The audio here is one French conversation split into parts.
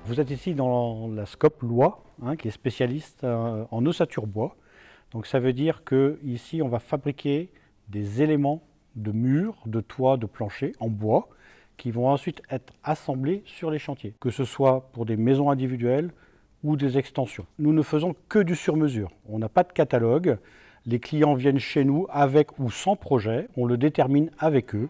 Vous êtes ici dans la Scope Loie, qui est spécialiste en ossature bois. Donc ça veut dire qu'ici on va fabriquer des éléments de murs, de toits, de planchers en bois qui vont ensuite être assemblés sur les chantiers, que ce soit pour des maisons individuelles ou des extensions. Nous ne faisons que du sur-mesure. On n'a pas de catalogue. Les clients viennent chez nous avec ou sans projet. On le détermine avec eux.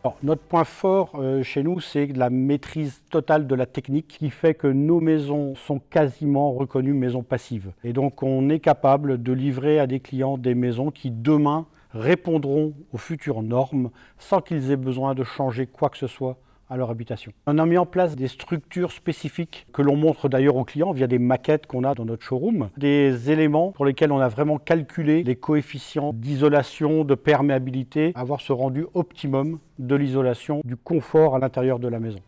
Alors, notre point fort chez nous, c'est la maîtrise totale de la technique qui fait que nos maisons sont quasiment reconnues maisons passives. Et donc, on est capable de livrer à des clients des maisons qui, demain, répondront aux futures normes sans qu'ils aient besoin de changer quoi que ce soit à leur habitation. On a mis en place des structures spécifiques que l'on montre d'ailleurs aux clients via des maquettes qu'on a dans notre showroom, des éléments pour lesquels on a vraiment calculé les coefficients d'isolation, de perméabilité, avoir ce rendu optimum de l'isolation, du confort à l'intérieur de la maison.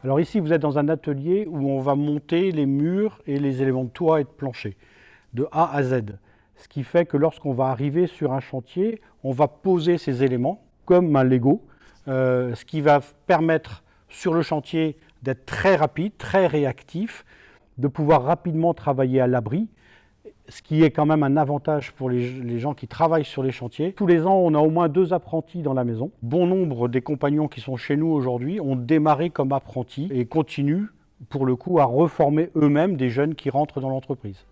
Alors ici, vous êtes dans un atelier où on va monter les murs et les éléments de toit et de plancher, de A à Z. Ce qui fait que lorsqu'on va arriver sur un chantier, on va poser ces éléments comme un Lego, ce qui va permettre sur le chantier d'être très rapide, très réactif, de pouvoir rapidement travailler à l'abri, ce qui est quand même un avantage pour les gens qui travaillent sur les chantiers. Tous les ans, on a au moins 2 apprentis dans la maison. Bon nombre des compagnons qui sont chez nous aujourd'hui ont démarré comme apprentis et continuent pour le coup à reformer eux-mêmes des jeunes qui rentrent dans l'entreprise.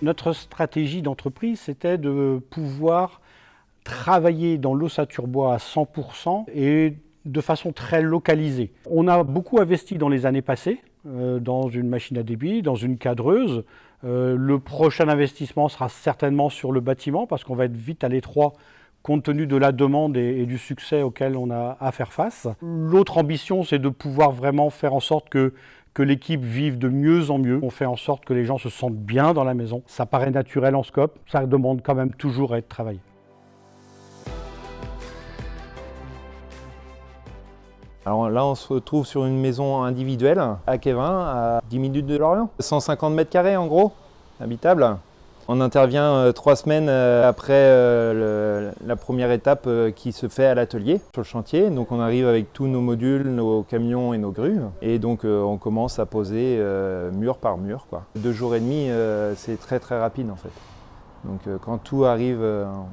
Notre stratégie d'entreprise, c'était de pouvoir travailler dans l'ossature bois à 100% et de façon très localisée. On a beaucoup investi dans les années passées, dans une machine à débit, dans une cadreuse. Le prochain investissement sera certainement sur le bâtiment parce qu'on va être vite à l'étroit compte tenu de la demande et du succès auquel on a à faire face. L'autre ambition, c'est de pouvoir vraiment faire en sorte que l'équipe vive de mieux en mieux. On fait en sorte que les gens se sentent bien dans la maison. Ça paraît naturel en Scope, ça demande quand même toujours à être travaillé. Alors là, on se retrouve sur une maison individuelle à Quévin, à 10 minutes de Lorient. 150 mètres carrés en gros, habitable. On intervient 3 semaines après la première étape qui se fait à l'atelier sur le chantier. Donc on arrive avec tous nos modules, nos camions et nos grues. Et donc on commence à poser mur par mur, quoi. 2 jours et demi, c'est très très rapide en fait. Donc quand tout arrive,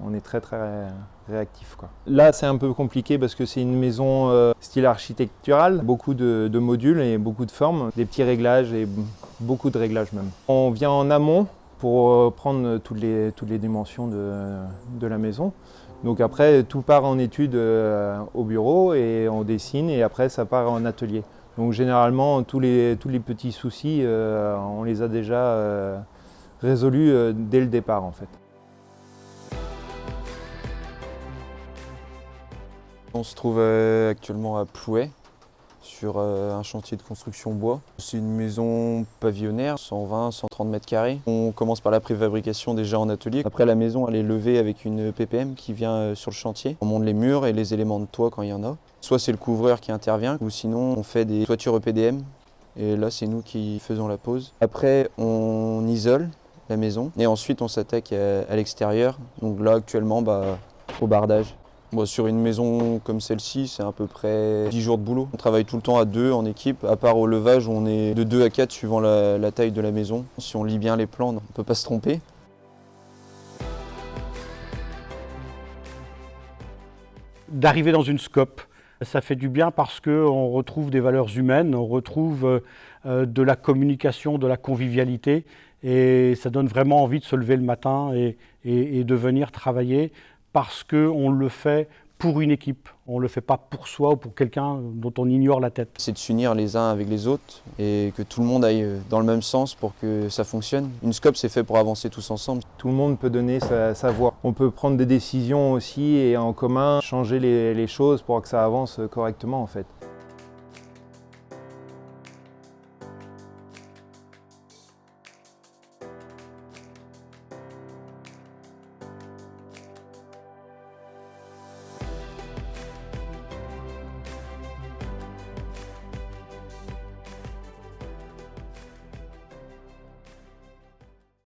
on est très très réactif, quoi. Là c'est un peu compliqué parce que c'est une maison style architectural, beaucoup de modules et beaucoup de formes, des petits réglages et beaucoup de réglages même. On vient en amont pour prendre toutes les dimensions de la maison. Donc après, tout part en étude au bureau et on dessine et après ça part en atelier. Donc généralement, tous les petits soucis, on les a déjà résolus dès le départ en fait. On se trouve actuellement à Plouay, sur un chantier de construction bois. C'est une maison pavillonnaire, 120-130 mètres carrés. On commence par la préfabrication déjà en atelier. Après la maison elle est levée avec une PPM qui vient sur le chantier. On monte les murs et les éléments de toit quand il y en a. Soit c'est le couvreur qui intervient ou sinon on fait des toitures EPDM et là c'est nous qui faisons la pose. Après on isole la maison et ensuite on s'attaque à l'extérieur. Donc là actuellement au bardage. Bon, sur une maison comme celle-ci, c'est à peu près 10 jours de boulot. On travaille tout le temps à 2 en équipe, à part au levage où on est de 2 à 4 suivant la taille de la maison. Si on lit bien les plans, on ne peut pas se tromper. D'arriver dans une Scope, ça fait du bien parce qu'on retrouve des valeurs humaines, on retrouve de la communication, de la convivialité et ça donne vraiment envie de se lever le matin et de venir travailler. Parce qu'on le fait pour une équipe, on ne le fait pas pour soi ou pour quelqu'un dont on ignore la tête. C'est de s'unir les uns avec les autres et que tout le monde aille dans le même sens pour que ça fonctionne. Une Scope, c'est fait pour avancer tous ensemble. Tout le monde peut donner sa voix. On peut prendre des décisions aussi et en commun changer les choses pour que ça avance correctement en fait.